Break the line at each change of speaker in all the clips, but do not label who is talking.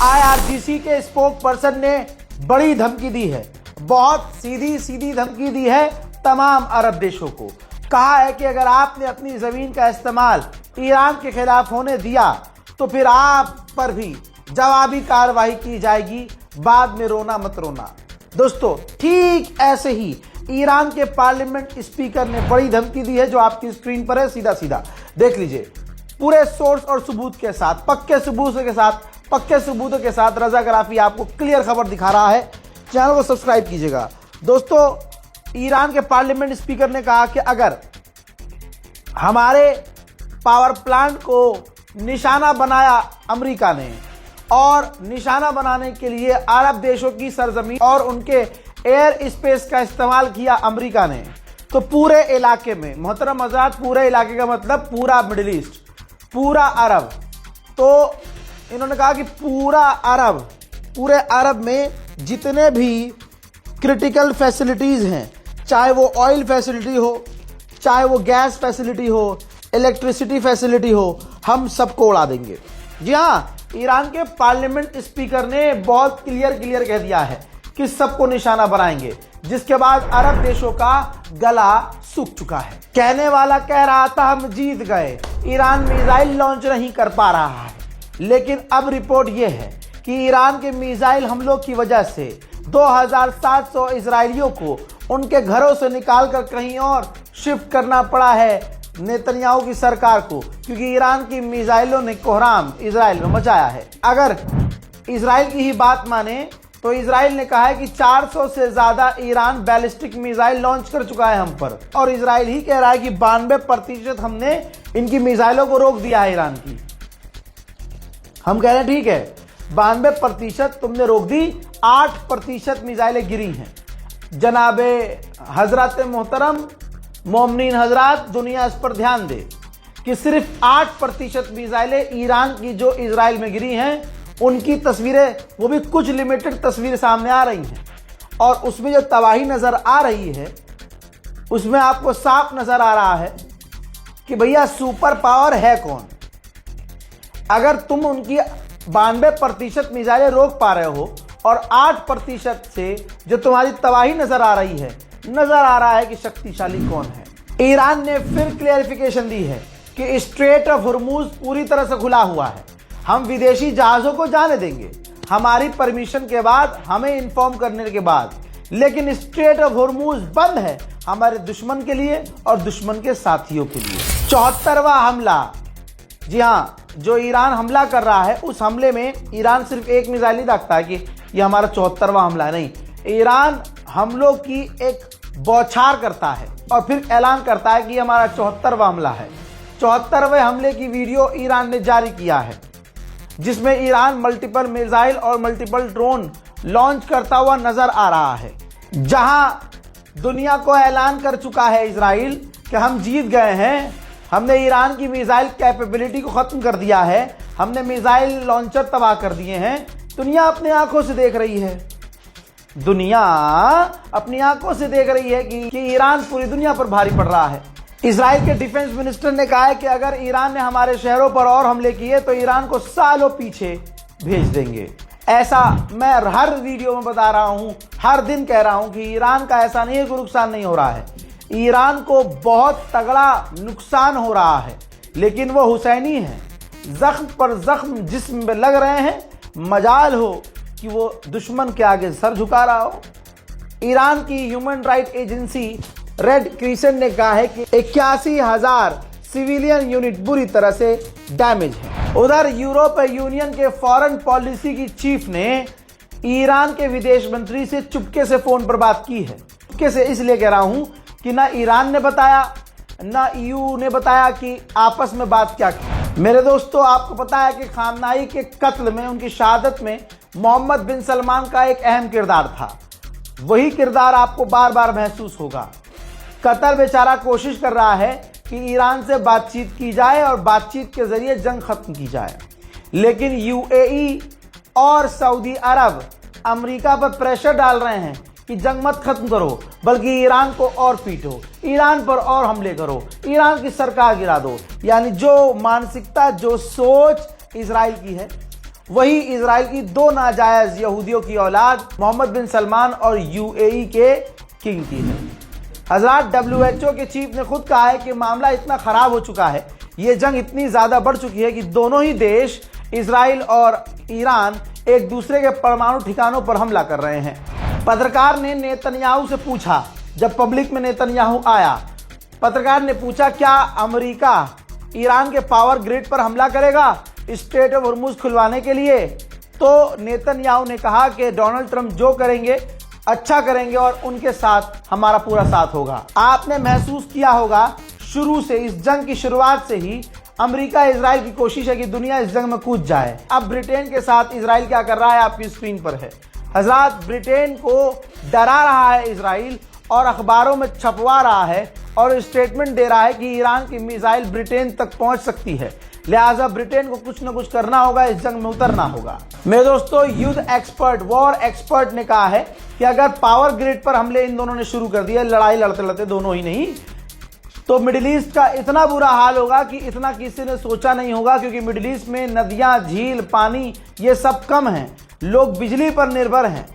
IRGC के spoke person ने बड़ी धमकी दी है, बहुत सीधी सीधी धमकी दी है तमाम अरब देशों को। कहा है कि अगर आपने अपनी जमीन का इस्तेमाल ईरान के खिलाफ होने दिया तो फिर आप पर भी जवाबी कार्रवाई की जाएगी, बाद में रोना मत रोना। दोस्तों, ठीक ऐसे ही ईरान के पार्लियामेंट स्पीकर ने बड़ी धमकी दी है, जो आपकी स्क्रीन पर है, सीधा सीधा देख लीजिए। पूरे सोर्स और सबूत के साथ, पक्के सबूतों के साथ रजा गराफी आपको क्लियर खबर दिखा रहा है। चैनल को सब्सक्राइब कीजिएगा। दोस्तों, ईरान के पार्लियामेंट स्पीकर ने कहा कि अगर हमारे पावर प्लांट को निशाना बनाया अमेरिका ने और निशाना बनाने के लिए अरब देशों की सरजमीन और उनके एयर स्पेस का इस्तेमाल किया अमेरिका ने, तो पूरे इलाके में, मोहतरम हज़रात, पूरे इलाके का मतलब पूरा मिडिल ईस्ट, पूरा अरब, तो इन्होंने कहा कि पूरे अरब में जितने भी क्रिटिकल फैसिलिटीज़ हैं, चाहे वो ऑयल फैसिलिटी हो, चाहे वो गैस फैसिलिटी हो, इलेक्ट्रिसिटी फैसिलिटी हो, हम सबको उड़ा देंगे। जी हाँ, ईरान के पार्लियामेंट स्पीकर ने बहुत क्लियर कह दिया है कि सबको निशाना बनाएंगे, जिसके बाद अरब देशों का गला सूख चुका है। कहने वाला कह रहा था हम जीत गए, ईरान मिसाइल लॉन्च नहीं कर पा रहा है, लेकिन अब रिपोर्ट यह है कि ईरान के मिसाइल हमलों की वजह से 2700 इजरायलियों को उनके घरों से निकालकर कहीं और शिफ्ट करना पड़ा है नेतन्याहू की सरकार को, क्योंकि ईरान की मिसाइलों ने कोहराम इजराइल में मचाया है। अगर इजराइल की ही बात माने तो इजराइल ने कहा है कि 400 से ज्यादा ईरान बैलिस्टिक मिसाइल लॉन्च कर चुका है हम पर, और इजराइल ही कह रहा है कि 92% हमने इनकी मिसाइलों को रोक दिया है ईरान की। हम कह रहे हैं ठीक है, 92% तुमने रोक दी, 8% मिसाइलें गिरी हैं। जनाबे हजरत मोहतरम मोमिनीन हजरात, दुनिया इस पर ध्यान दे कि सिर्फ 8% मिसाइलें ईरान की जो इजराइल में गिरी हैं, उनकी तस्वीरें, वो भी कुछ लिमिटेड तस्वीरें सामने आ रही हैं, और उसमें जो तबाही नजर आ रही है उसमें आपको साफ नजर आ रहा है कि भैया सुपर पावर है कौन। अगर तुम उनकी 92% मिसाइलें रोक पा रहे हो और 8% से जो तुम्हारी तबाही नजर आ रही है, नजर आ रहा है कि शक्तिशाली कौन है। ईरान ने फिर क्लेरिफिकेशन दी है कि स्ट्रेट ऑफ हुर्मुज पूरी तरह से खुला हुआ है, हम विदेशी जहाजों को जाने देंगे हमारी परमिशन के बाद, हमें इन्फॉर्म करने के बाद, लेकिन स्ट्रेट ऑफ हुर्मुज बंद है हमारे दुश्मन के लिए और दुश्मन के साथियों के लिए। 74वां हमला, जी हाँ, जो ईरान हमला कर रहा है, उस हमले में ईरान सिर्फ एक मिसाइल नहीं रखता है कि यह हमारा 74वां हमला है, नहीं, ईरान हमलों की एक बौछार करता है और फिर ऐलान करता है कि हमारा 74वां हमला है। 74वें हमले की वीडियो ईरान ने जारी किया है, जिसमें ईरान मल्टीपल मिसाइल और मल्टीपल ड्रोन लॉन्च करता हुआ नजर आ रहा है, जहां दुनिया को ऐलान कर चुका है इजराइल कि हम जीत गए हैं, हमने ईरान की मिसाइल कैपेबिलिटी को खत्म कर दिया है, हमने मिसाइल लॉन्चर तबाह कर दिए हैं। दुनिया अपनी आंखों से देख रही है, दुनिया अपनी आंखों से देख रही है कि ईरान पूरी दुनिया पर भारी पड़ रहा है। इजराइल के डिफेंस मिनिस्टर ने कहा है कि अगर ईरान ने हमारे शहरों पर और हमले किए तो ईरान को सालों पीछे भेज देंगे। ऐसा मैं हर वीडियो में बता रहा हूं, हर दिन कह रहा हूं कि ईरान का ऐसा नहीं है कि नुकसान नहीं हो रहा है, ईरान को बहुत तगड़ा नुकसान हो रहा है, लेकिन वो हुसैनी है, जख्म पर जख्म जिस्म में लग रहे हैं, मजाल हो कि वो दुश्मन के आगे सर झुका रहा हो। ईरान की human right agency red crescent ने कहा है कि 81,000 सिविलियन यूनिट बुरी तरह से डैमेज है। उधर यूरोपीय यूनियन के फॉरेन पॉलिसी की चीफ ने ईरान के विदेश मंत्री से चुपके से फोन पर बात की है। चुपके से इसलिए कह रहा हूं कि ना ईरान ने बताया ना ईयू ने बताया कि आपस में बात क्या की। मेरे दोस्तों, आपको पता है कि खामनाई के कत्ल में, उनकी शहादत में मोहम्मद बिन सलमान का एक अहम किरदार था। वही किरदार आपको बार बार महसूस होगा। कतर बेचारा कोशिश कर रहा है कि ईरान से बातचीत की जाए और बातचीत के जरिए जंग खत्म की जाए, लेकिन यूएई और सऊदी अरब अमेरिका पर प्रेशर डाल रहे हैं कि जंग मत खत्म करो, बल्कि ईरान को और पीटो, ईरान पर और हमले करो, ईरान की सरकार गिरा दो। यानी जो मानसिकता, जो सोच इजराइल की है, वही इजराइल की दो नाजायज यहूदियों की औलाद मोहम्मद बिन सलमान और यूएई के किंग की है। हजरात, WHO के चीफ ने खुद कहा है कि मामला इतना खराब हो चुका है, ये जंग इतनी ज्यादा बढ़ चुकी है कि दोनों ही देश इजराइल और ईरान एक दूसरे के परमाणु ठिकानों पर हमला कर रहे हैं। पत्रकार ने नेतन्याहू से पूछा, जब पब्लिक में नेतन्याहू आया, पत्रकार ने पूछा क्या अमेरिका ईरान के पावर ग्रिड पर हमला करेगा स्ट्रेट ऑफ हॉर्मुज खुलवाने के लिए? तो नेतन्याहू ने कहा कि डोनाल्ड ट्रंप जो करेंगे अच्छा करेंगे और उनके साथ हमारा पूरा साथ होगा। आपने महसूस किया होगा शुरू से, इस जंग की शुरुआत से ही अमेरिका इजराइल की कोशिश है कि दुनिया इस जंग में कूद जाए। अब ब्रिटेन के साथ इजराइल क्या कर रहा है आपकी स्क्रीन पर है। हजरात, ब्रिटेन को डरा रहा है इजराइल और अखबारों में छपवा रहा है और स्टेटमेंट दे रहा है कि ईरान की मिसाइल ब्रिटेन तक पहुंच सकती है, लिहाजा ब्रिटेन को कुछ न कुछ करना होगा, इस जंग में उतरना होगा। मेरे दोस्तों, युद्ध एक्सपर्ट, वॉर एक्सपर्ट ने कहा है कि अगर पावर ग्रिड पर हमले इन दोनों ने शुरू कर दिया, लड़ाई लड़ते लड़ते दोनों ही नहीं, तो मिडिल ईस्ट का इतना बुरा हाल होगा कि इतना किसी ने सोचा नहीं होगा, क्योंकि मिडिल ईस्ट में नदियां, झील, पानी ये सब कम हैं, लोग बिजली पर निर्भर हैं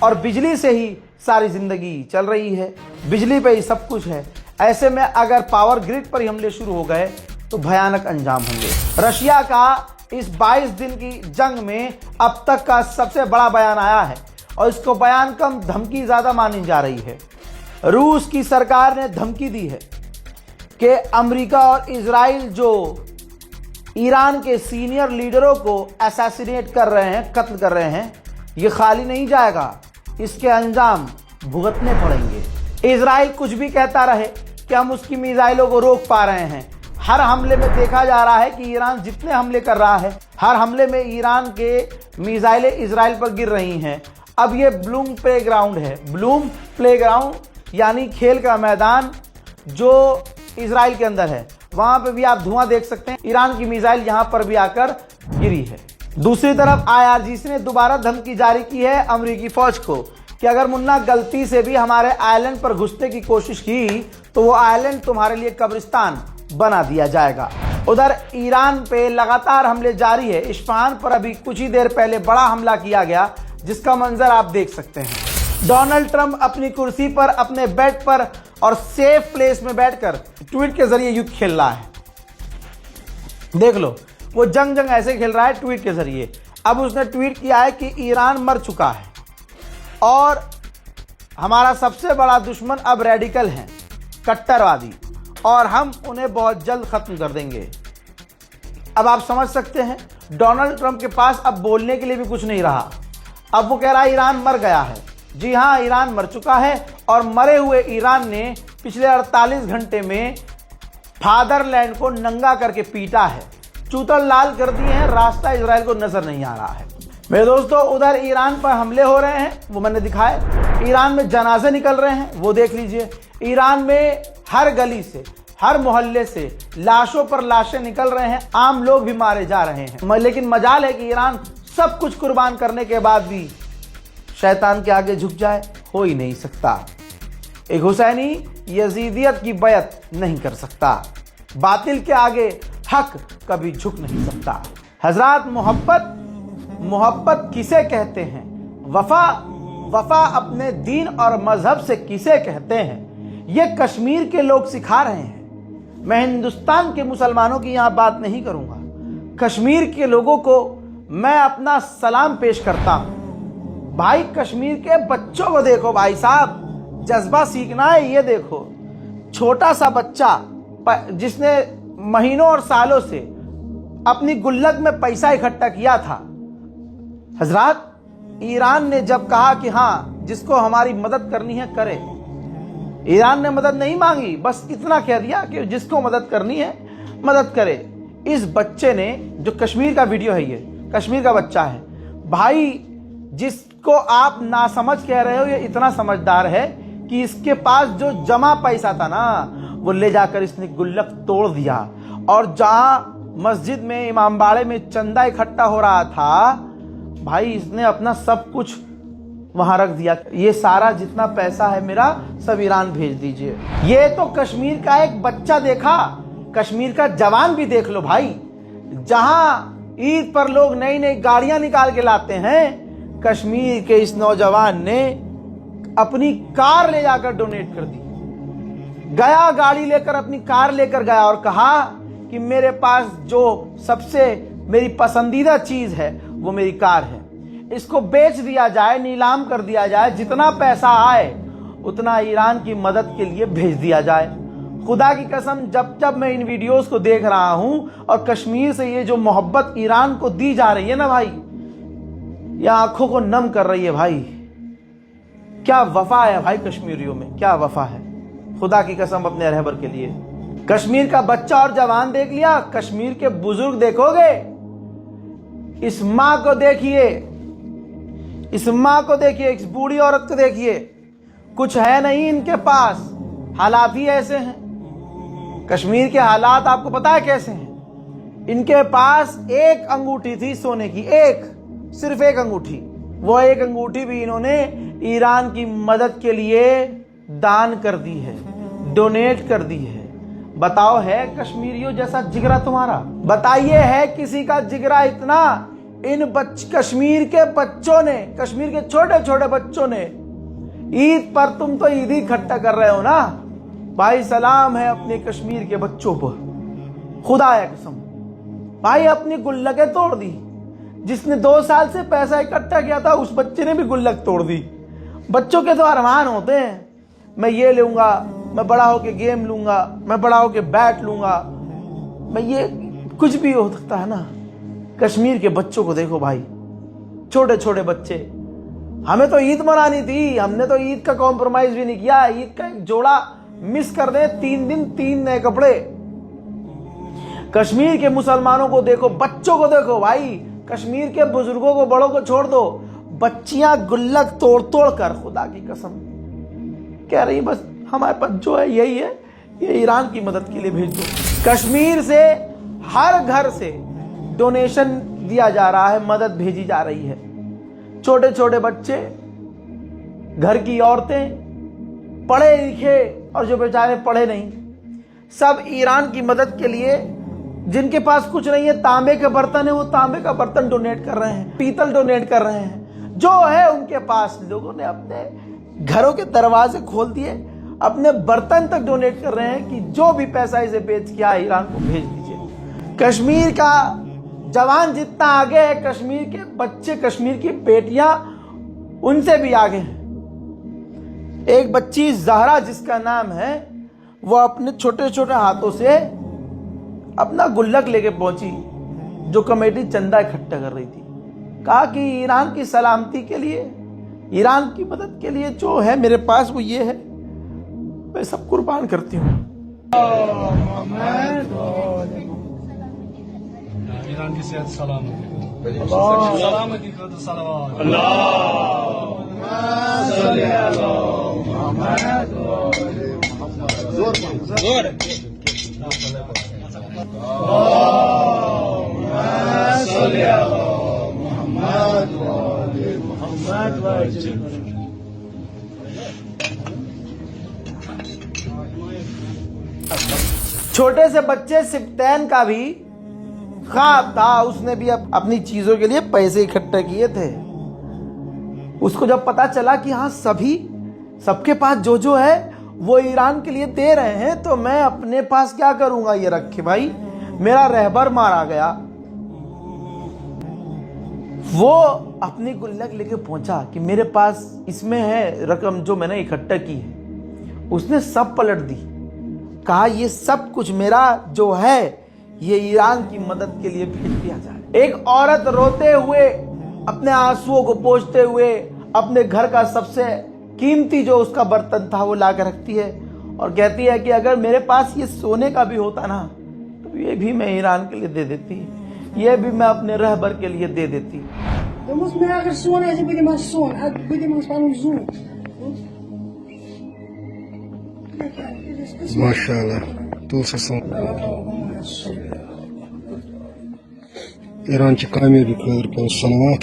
और बिजली से ही सारी जिंदगी चल रही है, बिजली पे ही सब कुछ है। ऐसे में अगर पावर ग्रिड पर ही हमले शुरू हो गए तो भयानक अंजाम होंगे। रशिया का इस 22 दिन की जंग में अब तक का सबसे बड़ा बयान आया है और इसको बयान कम धमकी ज्यादा मानी जा रही है। रूस की सरकार ने धमकी दी है कि अमेरिका और इजराइल जो ईरान के सीनियर लीडरों को असैसिनेट कर रहे हैं, कत्ल कर रहे हैं, ये खाली नहीं जाएगा, इसके अंजाम भुगतने पड़ेंगे। इजराइल कुछ भी कहता रहे कि हम उसकी मिसाइलों को रोक पा रहे हैं, हर हमले में देखा जा रहा है कि ईरान जितने हमले कर रहा है, हर हमले में ईरान के मिसाइलें इजराइल पर गिर रही हैं। अब ये ब्लूम प्लेग्राउंड है, ब्लूम प्लेग्राउंड यानी खेल का मैदान जो इजराइल के अंदर है, वहां पे भी आप धुआं देख सकते हैं। ईरान की मिसाइल यहां पर भी आकर गिरी है। दूसरी तरफ IRGC ने दोबारा धमकी जारी की है अमेरिकी फौज को कि अगर मुन्ना गलती से भी हमारे आइलैंड पर घुसने की कोशिश की तो वो आइलैंड तुम्हारे लिए कब्रिस्तान बना दिया जाएगा। उधर ईरान पे लगातार हमले जारी है। इस्फहान पर अभी कुछ ही देर पहले बड़ा हमला किया गया, जिसका मंजर आप देख सकते हैं। डोनाल्ड ट्रंप अपनी कुर्सी पर, अपने बेड पर और सेफ प्लेस में बैठकर ट्वीट के जरिए युद्ध खेल रहा है। देख लो, वो जंग ऐसे खेल रहा है ट्वीट के जरिए। अब उसने ट्वीट किया है कि ईरान मर चुका है और हमारा सबसे बड़ा दुश्मन अब रेडिकल हैं, कट्टरवादी, और हम उन्हें बहुत जल्द खत्म कर देंगे। अब आप समझ सकते हैं डोनाल्ड ट्रंप के पास अब बोलने के लिए भी कुछ नहीं रहा। अब वो कह रहा है ईरान मर गया है। जी हाँ, ईरान मर चुका है और मरे हुए ईरान ने पिछले 48 घंटे में फादरलैंड को नंगा करके पीटा है, चूतल लाल कर दिए हैं, रास्ता इजराइल को नजर नहीं आ रहा है। मेरे दोस्तों, उधर ईरान पर हमले हो रहे हैं, वो मैंने दिखाए। ईरान में जनाजे निकल रहे हैं, वो देख लीजिए। ईरान में हर गली से, हर मोहल्ले से लाशों पर लाशें निकल रहे हैं, आम लोग भी मारे जा रहे हैं। लेकिन मजाल है कि ईरान सब कुछ कुर्बान करने के बाद भी शैतान के आगे झुक जाए, हो ही नहीं सकता। एक हुसैनी यजीदियत की बैत नहीं कर सकता। बातिल के आगे हक कभी झुक नहीं सकता। हजरात, मोहब्बत किसे कहते हैं? वफा अपने दीन और मजहब से किसे कहते हैं? ये कश्मीर के लोग सिखा रहे हैं। मैं हिंदुस्तान के मुसलमानों की यहां बात नहीं करूंगा, कश्मीर के लोगों को मैं अपना सलाम पेश करता हूं। भाई, कश्मीर के बच्चों को देखो भाई साहब, जज्बा सीखना है। ये देखो, छोटा सा बच्चा जिसने महीनों और सालों से अपनी गुल्लक में पैसा इकट्ठा किया था। हजरात, ईरान ने जब कहा कि हाँ, जिसको हमारी मदद करनी है करे, ईरान ने मदद नहीं मांगी, बस इतना कह दिया कि जिसको मदद करनी है मदद करे। इस बच्चे ने, जो कश्मीर का वीडियो है, ये कश्मीर का बच्चा है भाई, जिसको आप नासमझ कह रहे हो, ये इतना समझदार है कि इसके पास जो जमा पैसा था ना, वो ले जाकर इसने गुल्लक तोड़ दिया और जहां मस्जिद में, इमामबाड़े में चंदा इकट्ठा हो रहा था, भाई इसने अपना सब कुछ वहां रख दिया। ये सारा जितना पैसा है मेरा, सब ईरान भेज दीजिए। ये तो कश्मीर का एक बच्चा देखा, कश्मीर का जवान भी देख लो भाई, जहां ईद पर लोग नई नई गाड़ियां निकाल के लाते हैं, कश्मीर के इस नौजवान ने अपनी कार ले जाकर डोनेट कर दी। गया गाड़ी लेकर, अपनी कार लेकर गया और कहा कि मेरे पास जो सबसे मेरी पसंदीदा चीज है वो मेरी कार है, इसको बेच दिया जाए, नीलाम कर दिया जाए, जितना पैसा आए उतना ईरान की मदद के लिए भेज दिया जाए। खुदा की कसम, जब जब मैं इन वीडियोस को देख रहा हूं और कश्मीर से ये जो मोहब्बत ईरान को दी जा रही है ना भाई, ये आंखों को नम कर रही है भाई। क्या वफा है भाई कश्मीरियों में, क्या वफा है खुदा की कसम अपने रहबर के लिए। कश्मीर का बच्चा और जवान देख लिया, कश्मीर के बुजुर्ग देखोगे, इस मां को देखिए, इस मां को देखिए, इस बूढ़ी औरत को देखिए, कुछ है नहीं इनके पास, हालात ही ऐसे हैं। कश्मीर के हालात आपको पता है कैसे हैं? इनके पास एक अंगूठी थी सोने की, एक, सिर्फ एक अंगूठी, वो एक अंगूठी भी इन्होंने ईरान की मदद के लिए दान कर दी है, डोनेट कर दी है। बताओ, है कश्मीरियों जैसा जिगरा तुम्हारा? बताइए, है किसी का जिगरा इतना? इन कश्मीर के बच्चों ने, कश्मीर के छोटे छोटे बच्चों ने, ईद पर तुम तो ईद ही इकट्ठा कर रहे हो ना भाई। सलाम है अपने कश्मीर के बच्चों पर, खुदा है कसम भाई। अपनी गुल्लकें तोड़ दी। जिसने 2 साल से पैसा इकट्ठा किया था उस बच्चे ने भी गुल्लक तोड़ दी। बच्चों के तो अरमान होते हैं, मैं ये लूंगा, मैं बड़ा होके गेम लूंगा, मैं बड़ा होके बैट लूंगा, मैं ये कुछ भी हो सकता है ना। कश्मीर के बच्चों को देखो भाई, छोटे छोटे बच्चे। हमें तो ईद मनानी थी, हमने तो ईद का कॉम्प्रोमाइज भी नहीं किया। ईद का एक जोड़ा मिस कर दे, 3 दिन 3 नए कपड़े। कश्मीर के मुसलमानों को देखो, बच्चों को देखो भाई, कश्मीर के बुजुर्गों को, बड़ों को छोड़ दो, बच्चियां गुल्लक तोड़ तोड़ कर, खुदा की कसम कह रही बस हमारे पास जो है यही है, ये ईरान की मदद के लिए भेज दो। कश्मीर से हर घर से डोनेशन दिया जा रहा है, मदद भेजी जा रही है। छोटे छोटे बच्चे, घर की औरतें, पढ़े लिखे और जो बेचारे पढ़े नहीं, सब ईरान की मदद के लिए, जिनके पास कुछ नहीं है, तांबे के बर्तन है, वो तांबे का बर्तन डोनेट कर रहे हैं, पीतल डोनेट कर रहे हैं, जो है उनके पास। लोगों ने अपने घरों के दरवाजे खोल दिए, अपने बर्तन तक डोनेट कर रहे हैं कि जो भी पैसा इसे बेच किया ईरान को भेज दीजिए। कश्मीर का जवान जितना आगे है, कश्मीर के बच्चे, कश्मीर की बेटियां उनसे भी आगे हैं। एक बच्ची जहरा जिसका नाम है, वो अपने छोटे छोटे हाथों से अपना गुल्लक लेके पहुंची, जो कमेटी चंदा इकट्ठा कर रही थी। कहा कि ईरान की सलामती के लिए, ईरान की मदद के लिए जो है मेरे पास वो ये है, मैं सब कुर्बान करती हूँ।
ईरान की सेहत सलामती को तो सलावत
छोटे से बच्चे सिप्तैन का भी ख्वाब था, उसने भी अपनी चीजों के लिए पैसे इकट्ठे किए थे। उसको जब पता चला कि हाँ सबके पास जो जो है वो ईरान के लिए दे रहे हैं, तो मैं अपने पास क्या करूंगा ये रख के भाई, मेरा रहबर मारा गया। वो अपनी गुल्लक लेके पहुंचा कि मेरे पास इसमें है रकम जो मैंने इकट्ठा की है। उसने सब पलट दी, कहा ये सब कुछ मेरा जो है ये ईरान की मदद के लिए भेज दिया जाए। एक औरत रोते हुए, अपने आंसुओं को पोंछते हुए, अपने घर का सबसे कीमती जो उसका बर्तन था वो ला कर रखती है और कहती है कि अगर मेरे पास ये सोने का भी होता ना, तो ये भी मैं ईरान के लिए दे देती, ये भी मैं अपने रहबर के लिए दे देती।
माशाल्लाह, ईरान ची कामयाबी खैर पर सलावत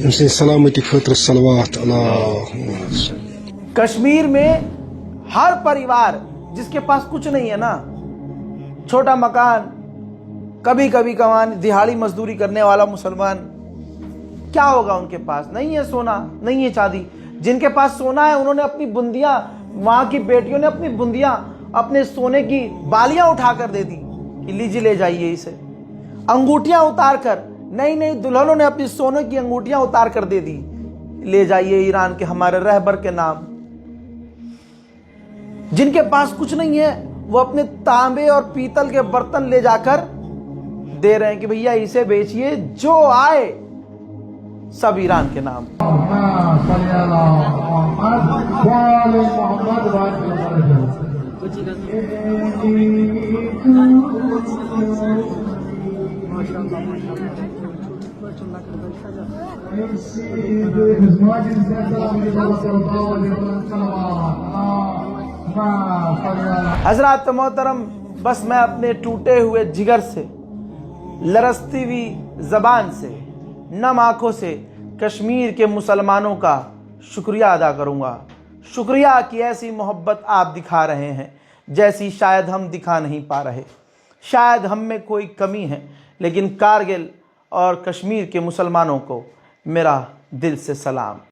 इनसे सलामती खतर सलवात अल्लाह।
कश्मीर में हर परिवार जिसके पास कुछ नहीं है ना, छोटा मकान, कभी कभी कमान दिहाड़ी मजदूरी करने वाला मुसलमान, क्या होगा उनके पास? नहीं है सोना, नहीं है चांदी। जिनके पास सोना है उन्होंने अपनी बुंदियां, वहां की बेटियों ने अपनी बुंदियां, अपने सोने की बालियां उठाकर दे दी कि लीजिए ले जाइए इसे। अंगूठियां उतार कर, नई नई दुल्हनों ने अपनी सोने की अंगूठियां उतार कर दे दी, ले जाइए ईरान के हमारे रहबर के नाम। जिनके पास कुछ नहीं है वो अपने तांबे और पीतल के बर्तन ले जाकर दे रहे हैं कि भैया इसे बेचिए, जो आए सब ईरान के नाम। हजरात मोहतरम, बस मैं अपने टूटे हुए जिगर से, लरसती हुई जबान से, नम आंखों से कश्मीर के मुसलमानों का शुक्रिया अदा करूंगा। शुक्रिया कि ऐसी मोहब्बत आप दिखा रहे हैं जैसी शायद हम दिखा नहीं पा रहे। शायद हम में कोई कमी है, लेकिन कारगिल और कश्मीर के मुसलमानों को मेरा दिल से सलाम।